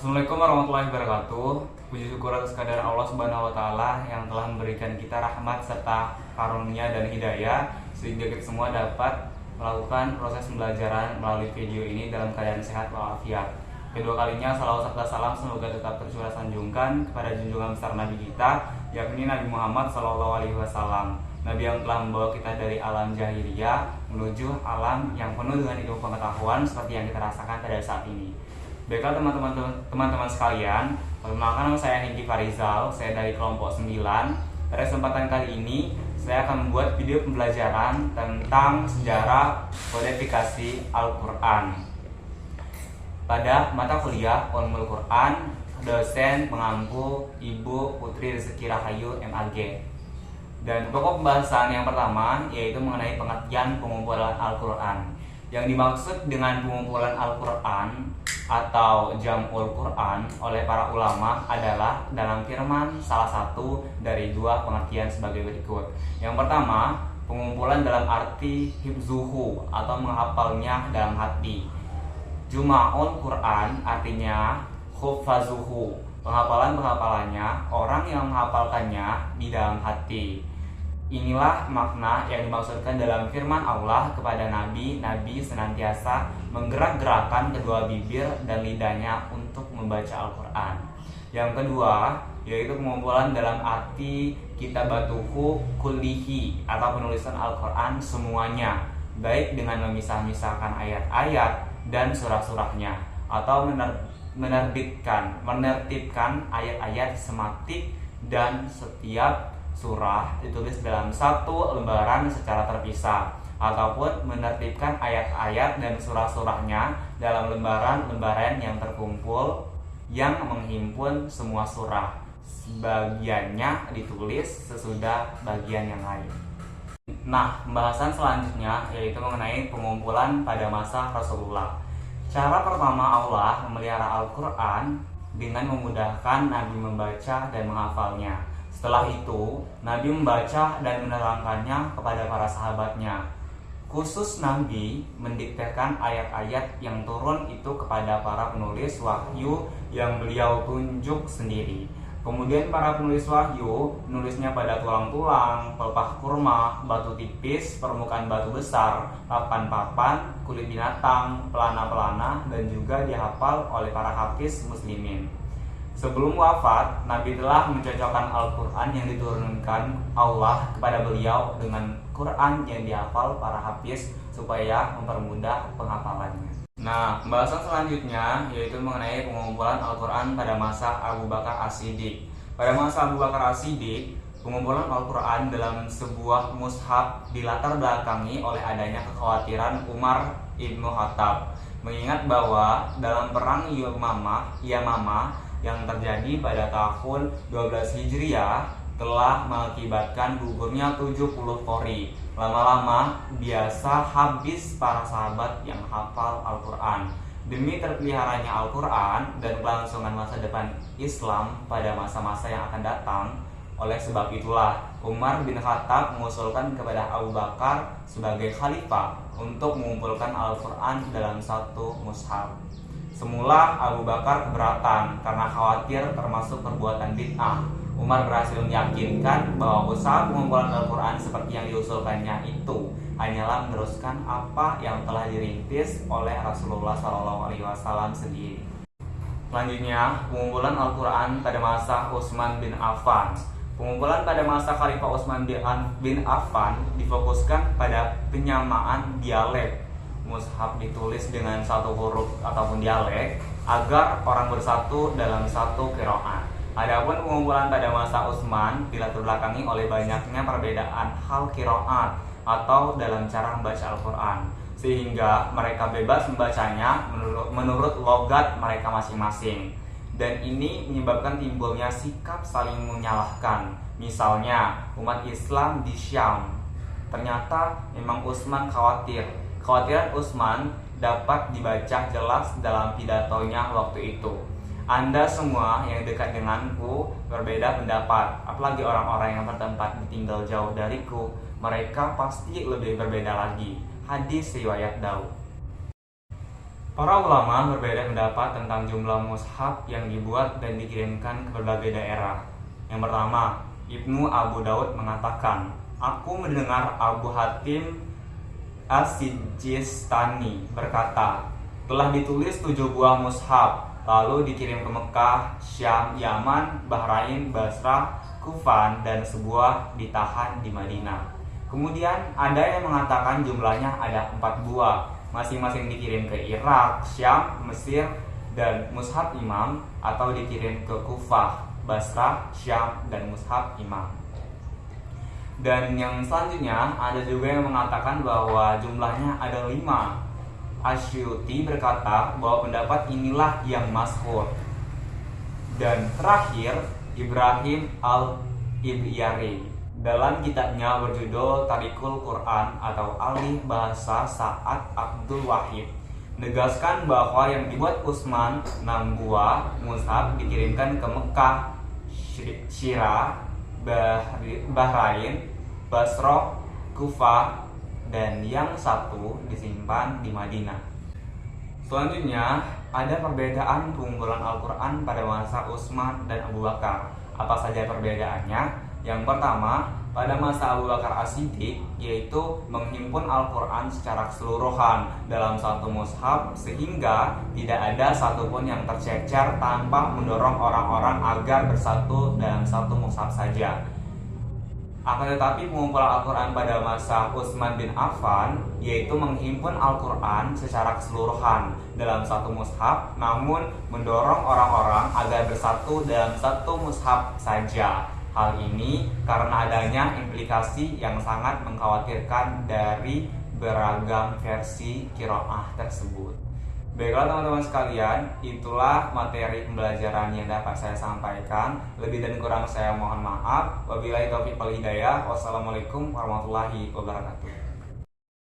Assalamualaikum warahmatullahi wabarakatuh. Puji syukur atas kehadiran Allah Subhanahu wa taala yang telah memberikan kita rahmat serta karunia dan hidayah sehingga kita semua dapat melakukan proses pembelajaran melalui video ini dalam keadaan sehat walafiat. Kedua kalinya salawat serta salam semoga tetap tercurah sanjungkan kepada junjungan besar Nabi kita, yakni Nabi Muhammad SAW. Nabi yang telah membawa kita dari alam jahiliyah menuju alam yang penuh dengan ilmu pengetahuan seperti yang kita rasakan pada saat ini. Baiklah teman-teman sekalian, perkenalkan nama saya Hengki Farizal, saya dari kelompok 9. Pada kesempatan kali ini, saya akan membuat video pembelajaran tentang sejarah kodifikasi Al-Quran. Pada mata kuliah Ulumul Quran, dosen pengampu Ibu Putri Rezeki Rahayu MAG. Dan pokok pembahasan yang pertama yaitu mengenai pengertian pengumpulan Al-Quran. Yang dimaksud dengan pengumpulan Al-Quran atau Jam'ul Quran oleh para ulama adalah dalam firman salah satu dari dua pengertian sebagai berikut. Yang pertama, pengumpulan dalam arti hifzuhu atau menghafalnya dalam hati. Juma'ul Quran artinya hufazuhu, penghafalannya orang yang menghafalkannya di dalam hati. Inilah makna yang dimaksudkan dalam firman Allah kepada Nabi senantiasa menggerak-gerakkan kedua bibir dan lidahnya untuk membaca Al-Quran. Yang kedua, yaitu pengumpulan dalam arti kitabatuhu kullihi atau penulisan Al-Quran semuanya, baik dengan memisah-misahkan ayat-ayat dan surah-surahnya, atau menertibkan ayat-ayat sematik dan setiap surah ditulis dalam satu lembaran secara terpisah, ataupun menertibkan ayat-ayat dan surah-surahnya dalam lembaran-lembaran yang terkumpul yang menghimpun semua surah. Sebagiannya ditulis sesudah bagian yang lain. Nah, pembahasan selanjutnya yaitu mengenai pengumpulan pada masa Rasulullah. Cara pertama Allah memelihara Al-Quran dengan memudahkan Nabi membaca dan menghafalnya. Setelah itu, Nabi membaca dan menerangkannya kepada para sahabatnya. Khusus Nabi mendiktekan ayat-ayat yang turun itu kepada para penulis wahyu yang beliau tunjuk sendiri. Kemudian para penulis wahyu menulisnya pada tulang-tulang, pelepah kurma, batu tipis, permukaan batu besar, papan-papan, kulit binatang, pelana-pelana, dan juga dihafal oleh para hafiz muslimin. Sebelum wafat, Nabi telah mencocokkan Al-Quran yang diturunkan Allah kepada beliau dengan Quran yang dihafal para hafiz supaya mempermudah penghafalannya. Nah, pembahasan selanjutnya yaitu mengenai pengumpulan Al-Quran pada masa Abu Bakar As-Siddiq. Pada masa Abu Bakar As-Siddiq, pengumpulan Al-Quran dalam sebuah mushaf dilatar belakangi oleh adanya kekhawatiran Umar ibnu Khattab, mengingat bahwa dalam perang Yamamah yang terjadi pada tahun 12 Hijriah telah mengakibatkan gugurnya 70 qori. Lama-lama biasa habis para sahabat yang hafal Al-Quran. Demi terpeliharanya Al-Quran dan kelangsungan masa depan Islam pada masa-masa yang akan datang, oleh sebab itulah Umar bin Khattab mengusulkan kepada Abu Bakar sebagai khalifah untuk mengumpulkan Al-Quran dalam satu mushaf. Semula Abu Bakar keberatan karena khawatir termasuk perbuatan bid'ah. Umar berhasil meyakinkan bahwa usaha pengumpulan Al-Quran seperti yang diusulkannya itu hanyalah meneruskan apa yang telah dirintis oleh Rasulullah SAW sendiri. Selanjutnya, pengumpulan Al-Quran pada masa Utsman bin Affan. Pengumpulan pada masa Khalifah Utsman bin Affan difokuskan pada penyamaan dialek. Mushaf ditulis dengan satu huruf ataupun dialek agar orang bersatu dalam satu qiraat. Adapun pengumpulan pada masa Utsman dilatar belakangi oleh banyaknya perbedaan hal qiraat atau dalam cara membaca Al-Quran, sehingga mereka bebas membacanya menurut logat mereka masing-masing. Dan ini menyebabkan timbulnya sikap saling menyalahkan. Misalnya umat Islam di Syam, ternyata memang Utsman Kekhawatiran Utsman dapat dibaca jelas dalam pidatonya waktu itu. Anda semua yang dekat denganku berbeda pendapat, apalagi orang-orang yang bertempat tinggal jauh dariku, mereka pasti lebih berbeda lagi. Hadis riwayat Daud. Para ulama berbeda pendapat tentang jumlah mushaf yang dibuat dan dikirimkan ke berbagai daerah. Yang pertama, Ibnu Abu Daud mengatakan, "Aku mendengar Abu Hatim As-Sijistani berkata, telah ditulis 7 buah mushaf, lalu dikirim ke Mekah, Syam, Yaman, Bahrain, Basrah, Kufan, dan sebuah ditahan di Madinah. Kemudian ada yang mengatakan jumlahnya ada 4 buah, masing-masing dikirim ke Irak, Syam, Mesir, dan mushaf Imam, atau dikirim ke Kufah, Basrah, Syam, dan mushaf Imam." Dan yang selanjutnya ada juga yang mengatakan bahwa jumlahnya ada 5. Asyuti berkata bahwa pendapat inilah yang masyhur. Dan terakhir, Ibrahim Al-Ibyari dalam kitabnya berjudul Tarikul Quran atau Alih Bahasa Sa'ad Abdul Wahid menegaskan bahwa yang dibuat Utsman 6 buah mushaf dikirimkan ke Mekah, Syirah, Bahrain, Basrah, Kufah, dan yang satu disimpan di Madinah. Selanjutnya, ada perbedaan pengumpulan Al-Quran pada masa Utsman dan Abu Bakar. Apa saja perbedaannya? Yang pertama, pada masa Abu Bakar As-Siddiq, yaitu menghimpun Al-Quran secara keseluruhan dalam satu mushaf, sehingga tidak ada satupun yang tercecer tanpa mendorong orang-orang agar bersatu dalam satu mushaf saja. Akan tetapi pengumpulan Al-Quran pada masa Utsman bin Affan, yaitu menghimpun Al-Quran secara keseluruhan dalam satu mushaf, namun mendorong orang-orang agar bersatu dalam satu mushaf saja. Hal ini karena adanya implikasi yang sangat mengkhawatirkan dari beragam versi qiraah tersebut. Baiklah teman-teman sekalian, itulah materi pembelajaran yang dapat saya sampaikan. Lebih dan kurang saya mohon maaf. Wabillahi taufiq wal hidayah. Wassalamualaikum warahmatullahi wabarakatuh.